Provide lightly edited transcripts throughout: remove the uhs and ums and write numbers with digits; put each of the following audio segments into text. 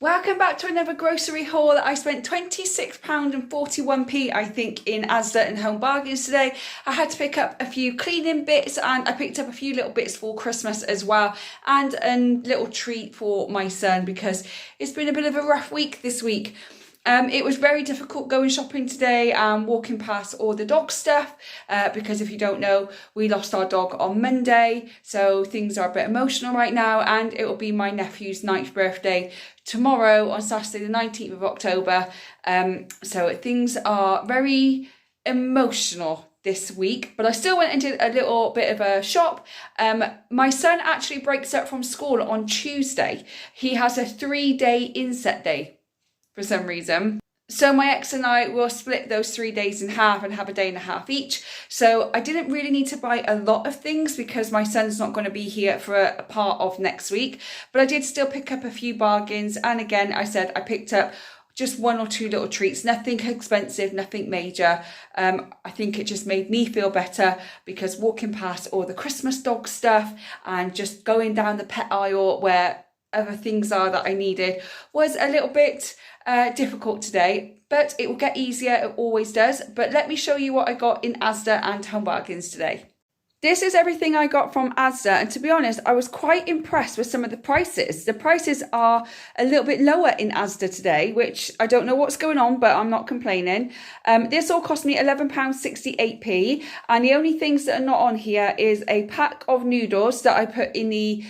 Welcome back to another grocery haul. I spent £26.41 I think in Asda and Home Bargains today. I had to pick up a few cleaning bits and I picked up a few little bits for Christmas as well, and a little treat for my son because it's been a bit of a rough week this week. It was very difficult going shopping today and walking past all the dog stuff because if you don't know, we lost our dog on Monday, so things are a bit emotional right now, and it will be my nephew's 9th birthday tomorrow on Saturday the 19th of October. So things are very emotional this week, but I still went and did a little bit of a shop. My son actually breaks up from school on Tuesday. He has a 3-day inset day for some reason. So my ex and I will split those 3 days in half and have a day and a half each. So I didn't really need to buy a lot of things because my son's not going to be here for a part of next week. But I did still pick up a few bargains. And again, I said I picked up just 1 or 2 little treats, nothing expensive, nothing major. I think it just made me feel better because walking past all the Christmas dog stuff and just going down the pet aisle where other things are that I needed was a little bit difficult today, but it will get easier, it always does. But let me show you what I got in Asda and Home Bargains today. This is everything I got from Asda, and to be honest, I was quite impressed with some of the prices. The prices are a little bit lower in Asda today, which I don't know what's going on, but I'm not complaining. This all cost me £11.68, and the only things that are not on here is a pack of noodles that I put in the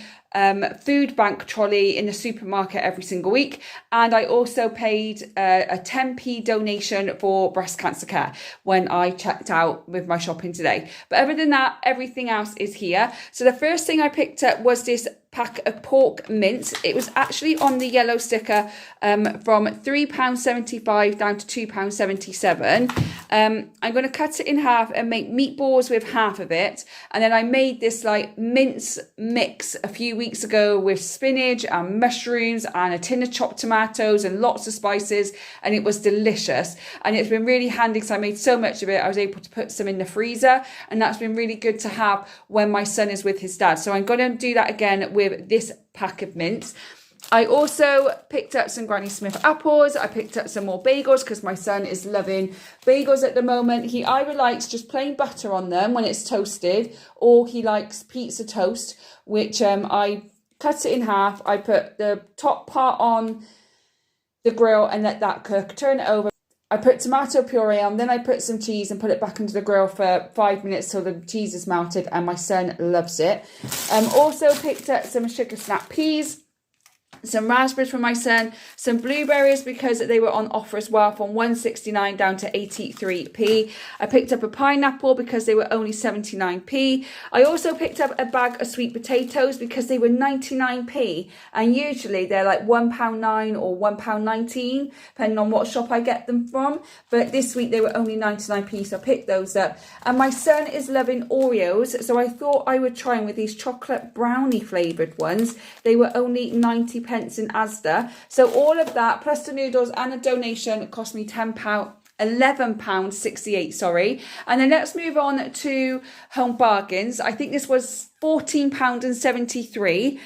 food bank trolley in the supermarket every single week, and I also paid a 10p donation for breast cancer care when I checked out with my shopping today. But other than that, everything else is here. So the first thing I picked up was this pack of pork mince. It was actually on the yellow sticker from £3.75 down to £2.77. I'm going to cut it in half and make meatballs with half of it, and then I made this like mince mix a few weeks ago with spinach and mushrooms and a tin of chopped tomatoes and lots of spices, and it was delicious. And it's been really handy because I made so much of it I was able to put some in the freezer, and that's been really good to have when my son is with his dad. So I'm going to do that again with this pack of mince. I also picked up some Granny Smith apples. I picked up some more bagels because my son is loving bagels at the moment. He either likes just plain butter on them when it's toasted, or he likes pizza toast, which I cut it in half. I put the top part on the grill and let that cook, turn it over. I put tomato puree on, then I put some cheese and put it back into the grill for 5 minutes till the cheese is melted, and my son loves it. Also picked up some sugar snap peas, some raspberries for my son, some blueberries because they were on offer as well, from £1.69 down to 83p. I picked up a pineapple because they were only 79p. I also picked up a bag of sweet potatoes because they were 99p, and usually they're like £1.09 or £1.19 depending on what shop I get them from, but this week they were only 99p, so I picked those up. And my son is loving Oreos, so I thought I would try them with these chocolate brownie flavoured ones. They were only 90p in Asda. So all of that plus the noodles and a donation cost me £11.68, sorry. And then let's move on to Home Bargains. I think this was £14.73.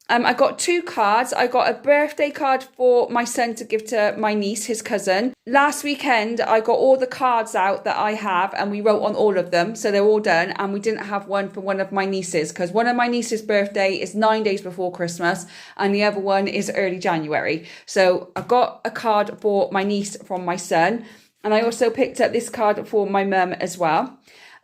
I got 2 cards. I got a birthday card for my son to give to my niece, his cousin. Last weekend, I got all the cards out that I have and we wrote on all of them. So they're all done. And we didn't have one for one of my nieces because one of my niece's birthday is 9 days before Christmas and the other one is early January. So I got a card for my niece from my son. And I also picked up this card for my mum as well.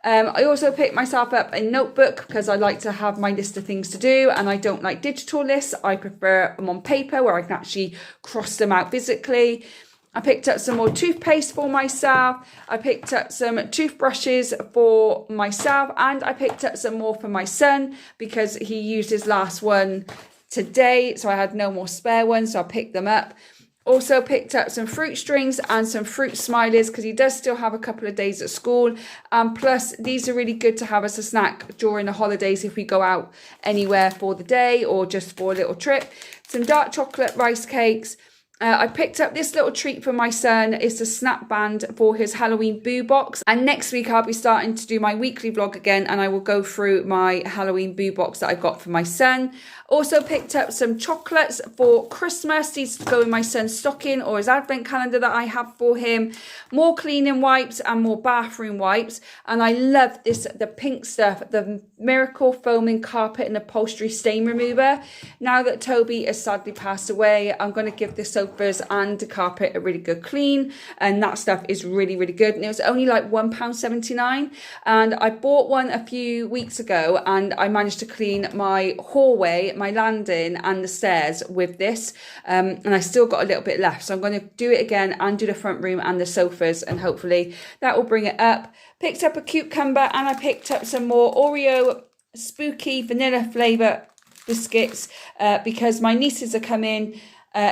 I also picked myself up a notebook because I like to have my list of things to do, and I don't like digital lists. I prefer them on paper where I can actually cross them out physically. I picked up some more toothpaste for myself. I picked up some toothbrushes for myself, and I picked up some more for my son because he used his last one today, so I had no more spare ones, so I picked them up. Also picked up some fruit strings and some fruit smileys because he does still have a couple of days at school. Plus, these are really good to have as a snack during the holidays if we go out anywhere for the day or just for a little trip. Some dark chocolate rice cakes. I picked up this little treat for my son. It's a snap band for his Halloween boo box. And next week I'll be starting to do my weekly vlog again, and I will go through my Halloween boo box that I got for my son. Also picked up some chocolates for Christmas. These go in my son's stocking or his advent calendar that I have for him. More cleaning wipes and more bathroom wipes. And I love this, the pink stuff, the Miracle Foaming Carpet and Upholstery Stain Remover. Now that Toby has sadly passed away, I'm going to give the sofas and the carpet a really good clean. And that stuff is really, really good. And it was only like £1.79. And I bought one a few weeks ago and I managed to clean my hallway, my landing and the stairs with this. And I still got a little bit left. So I'm going to do it again and do the front room and the sofas. And hopefully that will bring it up. Picked up a cucumber and I picked up some more Oreo spooky vanilla flavour biscuits because my nieces are coming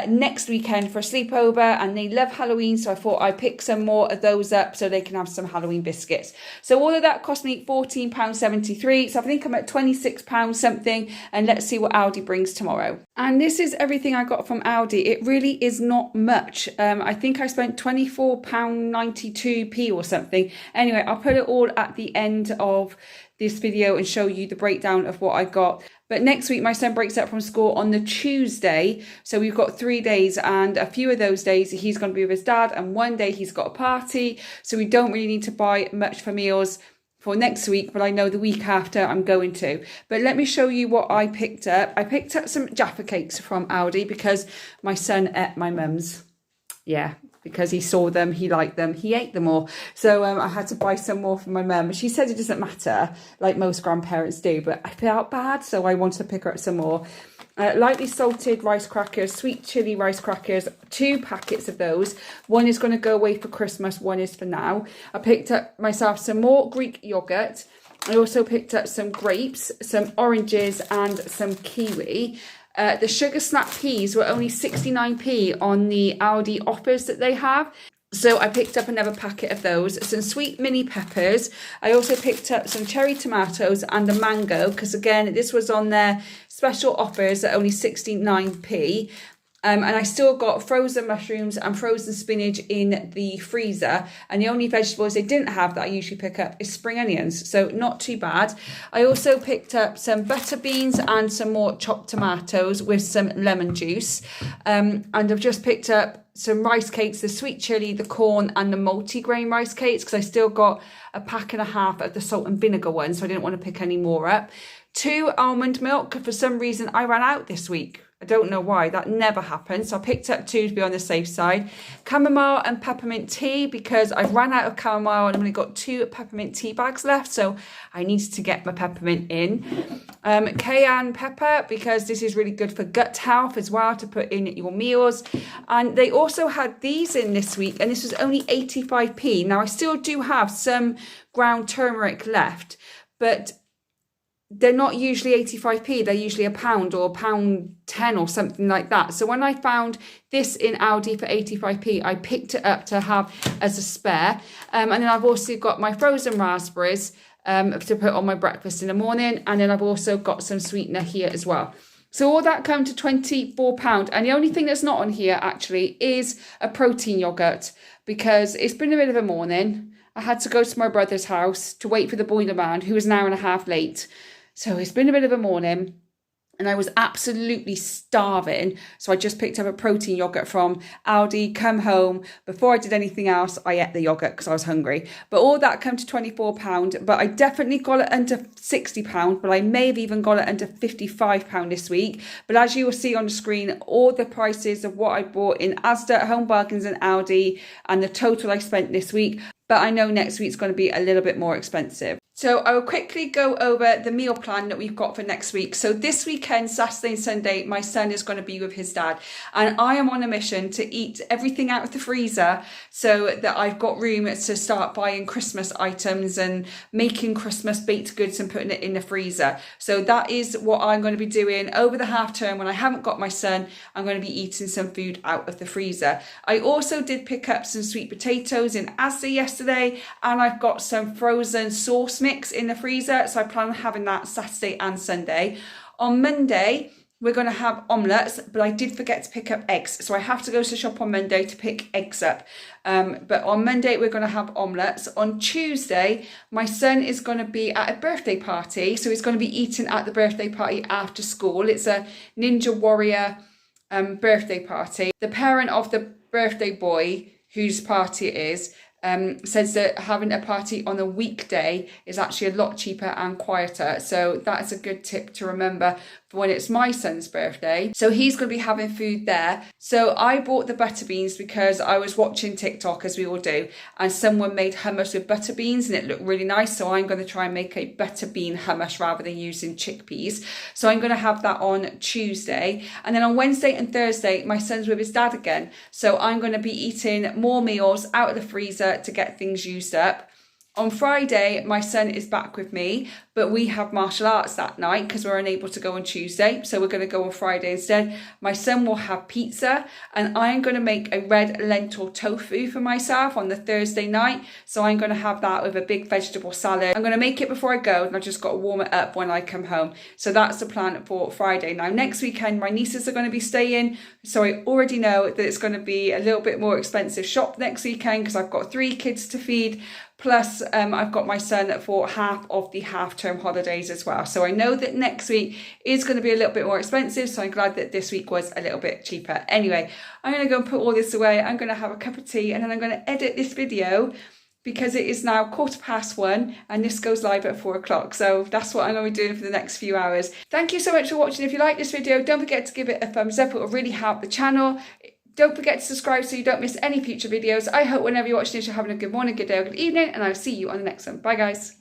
next weekend for a sleepover and they love Halloween, so I thought I'd pick some more of those up so they can have some Halloween biscuits. So all of that cost me £14.73, so I think I'm at £26 something, and let's see what Aldi brings tomorrow. And this is everything I got from Aldi. It really is not much. I think I spent £24.92p or something. Anyway, I'll put it all at the end of this video and show you the breakdown of what I got. But next week my son breaks up from school on the Tuesday, so we've got 3 days, and a few of those days he's going to be with his dad and one day he's got a party, so we don't really need to buy much for meals for next week, but I know the week after I'm going to. But let me show you what I picked up. I picked up some Jaffa cakes from Aldi because my son ate my mum's. Yeah, because he saw them, he liked them, he ate them all. So I had to buy some more for my mum. She said it doesn't matter, like most grandparents do, but I felt bad, so I wanted to pick her up some more. Lightly salted rice crackers, sweet chili rice crackers, 2 packets of those. One is going to go away for Christmas, one is for now. I picked up myself some more Greek yogurt. I also picked up some grapes, some oranges and some kiwi. The sugar snap peas were only 69p on the Aldi offers that they have. So I picked up another packet of those, some sweet mini peppers. I also picked up some cherry tomatoes and a mango because again, this was on their special offers at only 69p. And I still got frozen mushrooms and frozen spinach in the freezer. And the only vegetables they didn't have that I usually pick up is spring onions. So not too bad. I also picked up some butter beans and some more chopped tomatoes with some lemon juice. And I've just picked up some rice cakes, the sweet chili, the corn and the multi-grain rice cakes because I still got a pack and a half of the salt and vinegar ones. So I didn't want to pick any more up. 2 almond milk. For some reason I ran out this week. I don't know why, that never happens. So I picked up 2 to be on the safe side. Chamomile and peppermint tea because I've ran out of chamomile and I've only got 2 peppermint tea bags left. So I needed to get my peppermint in. Cayenne pepper because this is really good for gut health as well to put in your meals. And they also had these in this week and this was only 85p. Now I still do have some ground turmeric left, but they're not usually 85p, they're usually £1 or £1.10 or something like that. So when I found this in Aldi for 85p, I picked it up to have as a spare. And then I've also got my frozen raspberries to put on my breakfast in the morning. And then I've also got some sweetener here as well. So all that come to £24. And the only thing that's not on here actually is a protein yogurt because it's been a bit of a morning. I had to go to my brother's house to wait for the boiler man who was an hour and a half late. So it's been a bit of a morning and I was absolutely starving. So I just picked up a protein yogurt from Aldi, come home. Before I did anything else, I ate the yogurt because I was hungry. But all that came to £24. But I definitely got it under £60, but I may have even got it under £55 this week. But as you will see on the screen, all the prices of what I bought in Asda, Home Bargains and Aldi and the total I spent this week. But I know next week's going to be a little bit more expensive. So I will quickly go over the meal plan that we've got for next week. So this weekend, Saturday and Sunday, my son is going to be with his dad. And I am on a mission to eat everything out of the freezer so that I've got room to start buying Christmas items and making Christmas baked goods and putting it in the freezer. So that is what I'm going to be doing over the half term when I haven't got my son. I'm going to be eating some food out of the freezer. I also did pick up some sweet potatoes in Asda yesterday, and I've got some frozen sauce mix in the freezer, so I plan on having that Saturday and Sunday. On Monday, we're going to have omelettes, but I did forget to pick up eggs. So I have to go to the shop on Monday to pick eggs up. But on Monday, we're going to have omelettes. On Tuesday, my son is going to be at a birthday party. So he's going to be eating at the birthday party after school. It's a Ninja Warrior birthday party. The parent of the birthday boy whose party it is says that having a party on a weekday is actually a lot cheaper and quieter. So that's a good tip to remember for when it's my son's birthday. So he's going to be having food there. So I bought the butter beans because I was watching TikTok, as we all do, and someone made hummus with butter beans and it looked really nice. So I'm going to try and make a butter bean hummus rather than using chickpeas. So I'm going to have that on Tuesday. And then on Wednesday and Thursday, my son's with his dad again. So I'm going to be eating more meals out of the freezer to get things used up. On Friday, my son is back with me, but we have martial arts that night because we're unable to go on Tuesday. So we're going to go on Friday instead. My son will have pizza and I'm going to make a red lentil tofu for myself on the Thursday night. So I'm going to have that with a big vegetable salad. I'm going to make it before I go and I've just got to warm it up when I come home. So that's the plan for Friday. Now, next weekend, my nieces are going to be staying. So I already know that it's going to be a little bit more expensive shop next weekend because I've got 3 kids to feed. Plus, I've got my son for half of the half-term holidays as well. So I know that next week is going to be a little bit more expensive. So I'm glad that this week was a little bit cheaper. Anyway, I'm going to go and put all this away. I'm going to have a cup of tea and then I'm going to edit this video because it is now 1:15 and this goes live at 4 o'clock. So that's what I'm going to be doing for the next few hours. Thank you so much for watching. If you like this video, don't forget to give it a thumbs up. It will really help the channel. Don't forget to subscribe so you don't miss any future videos. I hope whenever you're watching this, you're having a good morning, good day, or good evening, and I'll see you on the next one. Bye, guys.